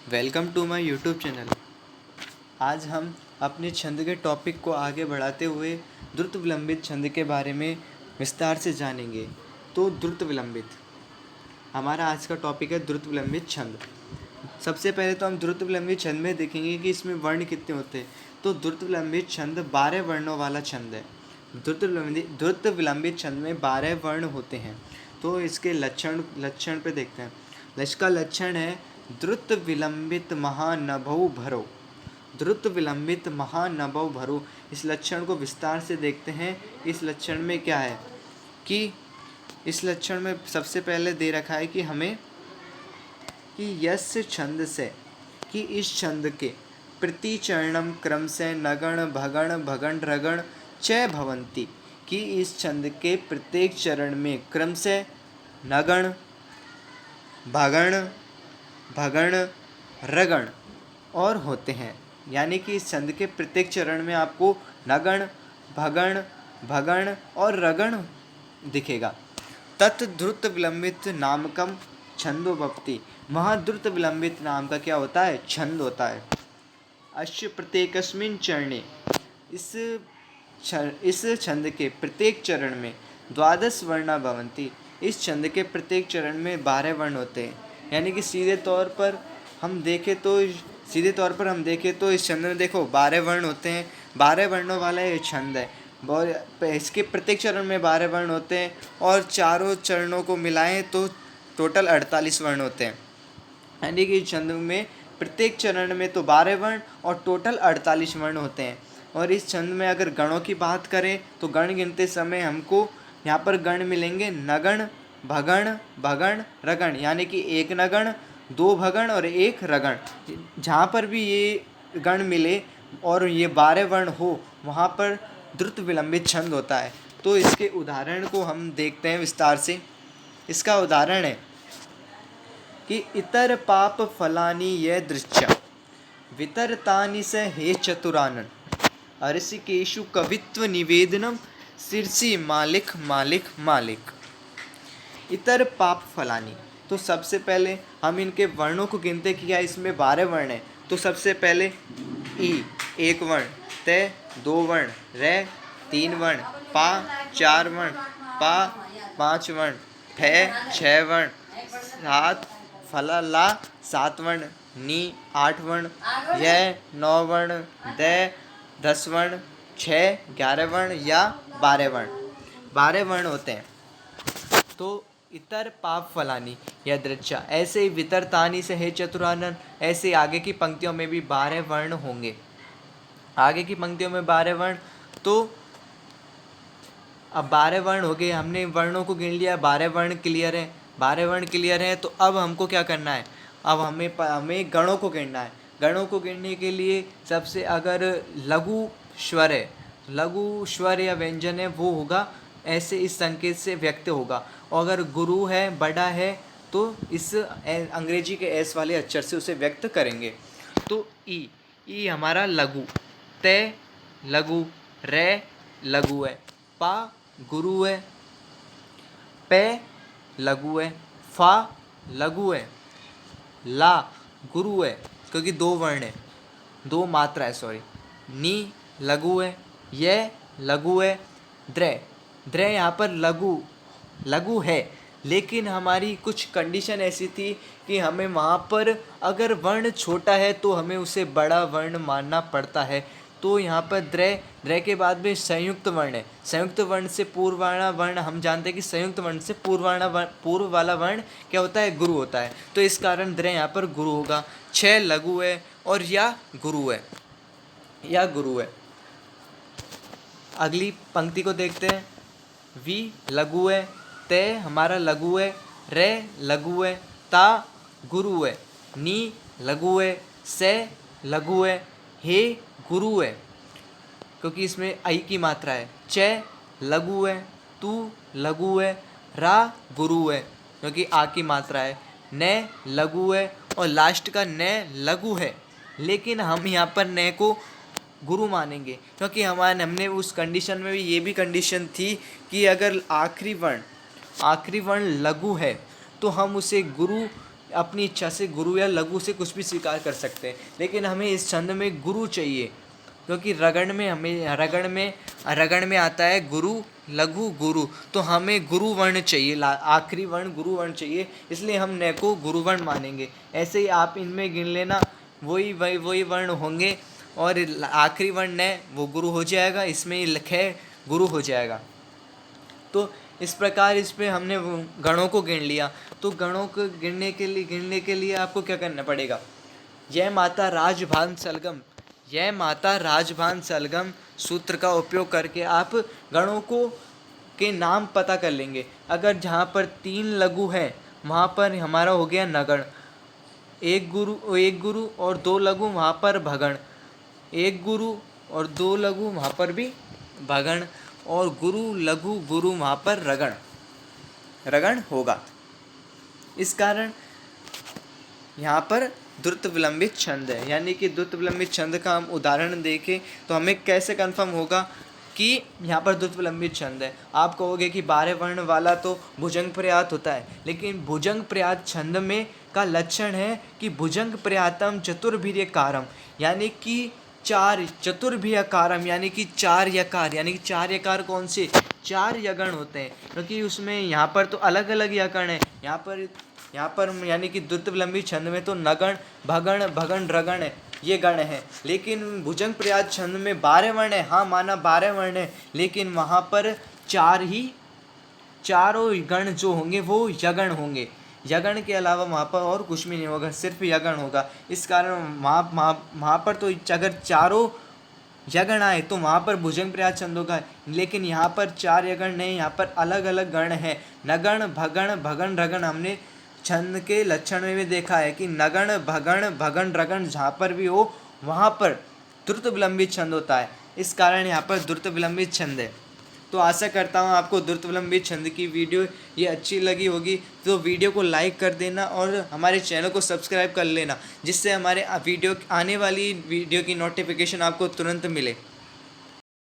Welcome to my YouTube channel. आज हम अपने छंद के टॉपिक को आगे बढ़ाते हुए द्रुत विलंबित छंद के बारे में विस्तार से जानेंगे। तो द्रुत विलंबित हमारा आज का टॉपिक है द्रुत विलंबित छंद। सबसे पहले तो हम द्रुत विलंबित छंद में देखेंगे कि इसमें वर्ण कितने होते हैं। तो द्रुत विलंबित छंद 12 वर्णों वाला छंद है। द्रुत विलंबित छंद में 12 वर्ण होते हैं। तो इसके लक्षण पे देखते हैं। इसका लक्षण है द्रुत विलंबित महानभौ भरो। द्रुत विलंबित महानभौ भरो, इस लक्षण को विस्तार से देखते हैं। इस लक्षण में क्या है कि इस लक्षण में सबसे पहले दे रखा है कि हमें कि यस्य छंद से, कि इस छंद के प्रति चरणम क्रम से नगण भगण भगण रगण च भवंती, कि इस छंद के प्रत्येक चरण में क्रम से नगण भगण भगण रगण और होते हैं। यानी कि इस छंद के प्रत्येक चरण में आपको नगण भगण भगण और रगण दिखेगा। तत् द्रुत विलंबित नामकम छंदो भवति, महाद्रुत विलंबित नाम का क्या होता है? छंद होता है। अश्य प्रत्येकस्मिन् चरणे, इस छंद के प्रत्येक चरण में 12 वर्णा भवन्ति, इस छंद के प्रत्येक चरण में 12 वर्ण होते हैं। यानी कि सीधे तौर पर हम देखें तो इस छंद में देखो 12 वर्ण होते हैं। 12 वर्णों वाला ये छंद है। इसके प्रत्येक चरण में 12 वर्ण होते हैं और चारों चरणों को मिलाएं तो टोटल 48 वर्ण होते हैं। यानी कि इस छंद में प्रत्येक चरण में तो 12 वर्ण और टोटल 48 वर्ण होते हैं। और इस छंद में अगर गणों की बात करें तो गण गिनते समय हमको यहाँ पर गण मिलेंगे नगण भगण भगण रगण, यानी कि एक नगण 2 भगण और 1 रगण। जहाँ पर भी ये गण मिले और ये 12 वर्ण हो वहाँ पर द्रुत विलंबित छंद होता है। तो इसके उदाहरण को हम देखते हैं विस्तार से। इसका उदाहरण है कि इतर पाप फलानि ये दृश्य वितरतानि स हे चतुरानन अरसिकेशु कवित्व निवेदनम शीर्षि मालिक मालिक मालिक। इतर पाप फलानि, तो सबसे पहले हम इनके वर्णों को गिनते कि क्या इसमें 12 वर्ण है। तो सबसे पहले ई 1 वर्ण, ते 2 वर्ण, रे 3 वर्ण, पा 4 वर्ण, पा 5 वर्ण, फे 6 वर्ण, सात फला ला 7 वर्ण, नी 8 वर्ण, यह 9 वर्ण, दे 10 वर्ण, 6 11 वर्ण या 12 वर्ण, 12 वर्ण होते हैं। तो इतर पाप फलानी या दृच्छा, ऐसे ही वितरतानी से हे चतुरानन, ऐसे आगे की पंक्तियों में भी 12 वर्ण होंगे। आगे की पंक्तियों में 12 वर्ण, तो अब 12 वर्ण हो गए। हमने वर्णों को गिन लिया, 12 वर्ण क्लियर है। 12 वर्ण क्लियर है तो अब हमको क्या करना है? अब हमें गणों को गिनना है। गणों को गिनने के लिए सबसे अगर लघु स्वर है, लघु स्वर या व्यंजन है, वो होगा ऐसे इस संकेत से व्यक्त होगा। और अगर गुरु है, बड़ा है, तो इस अंग्रेजी के एस वाले अक्षर से उसे व्यक्त करेंगे। तो ई हमारा लघु, ते लघु, रे लघु है, पा गुरु है, पे लघु है, फा लघु है, ला गुरु है क्योंकि 2 वर्ण है, 2 मात्रा है, सॉरी, नी लघु है, ये लघु है, द्रे यहाँ पर लघु है। लेकिन हमारी कुछ कंडीशन ऐसी थी कि हमें वहाँ पर अगर वर्ण छोटा है तो हमें उसे बड़ा वर्ण मानना पड़ता है। तो यहाँ पर द्रे के बाद में संयुक्त वर्ण है। संयुक्त वर्ण से पूर्व वाला वर्ण, हम जानते हैं कि संयुक्त वर्ण से पूर्व वाला वर्ण क्या होता है? गुरु होता है। तो इस कारण द्रे यहाँ पर गुरु होगा। 6 लघु है और या गुरु है। अगली पंक्ति को देखते हैं। वी लघु है, ते हमारा लघु है, रे लघु है, ता गुरु है, नी लघु है, से लघु है, हे गुरु है क्योंकि इसमें आई की मात्रा है, चे लघु है, तू लघु है, रा गुरु है क्योंकि आ की मात्रा है, ने लघु है और लास्ट का ने लघु है। लेकिन हम यहाँ पर ने को गुरु मानेंगे क्योंकि हमने उस कंडीशन में भी ये भी कंडीशन थी कि अगर आखिरी वर्ण लघु है तो हम उसे गुरु अपनी इच्छा से गुरु या लघु से कुछ भी स्वीकार कर सकते हैं, लेकिन हमें इस छंद में गुरु चाहिए, क्योंकि रगड़ में आता है गुरु लघु गुरु, तो हमें गुरु वर्ण चाहिए, आखिरी वर्ण गुरु वर्ण चाहिए, इसलिए हम न को गुरु वर्ण मानेंगे। ऐसे ही आप इनमें गिन लेना, वही वर्ण होंगे और आखिरी वर्ण न वो गुरु हो जाएगा, इसमें लिखे गुरु हो जाएगा। तो इस प्रकार इसमें हमने गणों को गिन लिया। तो गणों को गिनने के लिए आपको क्या करना पड़ेगा, यह माता राजभान सलगम सूत्र का उपयोग करके आप गणों को के नाम पता कर लेंगे। अगर जहाँ पर 3 लघु हैं वहाँ पर हमारा हो गया नगण, एक गुरु और 2 लघु वहाँ पर भगण, एक गुरु और 2 लघु वहाँ पर भी भगण, और गुरु लघु गुरु वहाँ पर रगण होगा। इस कारण यहाँ पर द्रुत विलंबित छंद है। यानी कि द्रुत विलंबित छंद का हम उदाहरण देखें तो हमें कैसे कंफर्म होगा कि यहाँ पर द्रुत विलंबित छंद है। आप कहोगे कि 12 वर्ण वाला तो भुजंग प्रयात होता है, लेकिन भुजंग प्रयात छंद में का लक्षण है कि भुजंग प्रयातम चतुर्भिर्यकारम, यानी कि 4 चतुर्भिर्यकारम, यानी कि 4 यकार, यानी कि 4 यकार कौन से, 4 यगण होते हैं, क्योंकि उसमें यहाँ पर तो अलग अलग यगण है। यहाँ पर यानी कि द्रुत विलंबित छंद में तो नगण भगण रगण है, ये गण है, लेकिन भुजंग प्रयात छंद में 12 वर्ण है। हाँ माना 12 वर्ण है, लेकिन वहाँ पर चारों गण जो होंगे वो यगण होंगे, यगण के अलावा वहाँ पर और कुछ भी नहीं होगा, सिर्फ यगण होगा। इस कारण वहाँ पर तो अगर चारों यगण आए तो वहाँ पर भुजंग प्रयात छंद होगा, लेकिन यहाँ पर 4 यगण नहीं, यहाँ पर अलग अलग गण हैं, नगण भगण रगण। हमने छंद के लक्षण में भी देखा है कि नगण भगण रगण जहाँ पर भी हो वहाँ पर द्रुत विलंबित छंद होता है। इस कारण यहाँ पर द्रुत विलंबित छंद है। तो आशा करता हूँ आपको द्रुत विलंबित छंद की वीडियो ये अच्छी लगी होगी, तो वीडियो को लाइक कर देना और हमारे चैनल को सब्सक्राइब कर लेना, जिससे हमारे आने वाली वीडियो की नोटिफिकेशन आपको तुरंत मिले।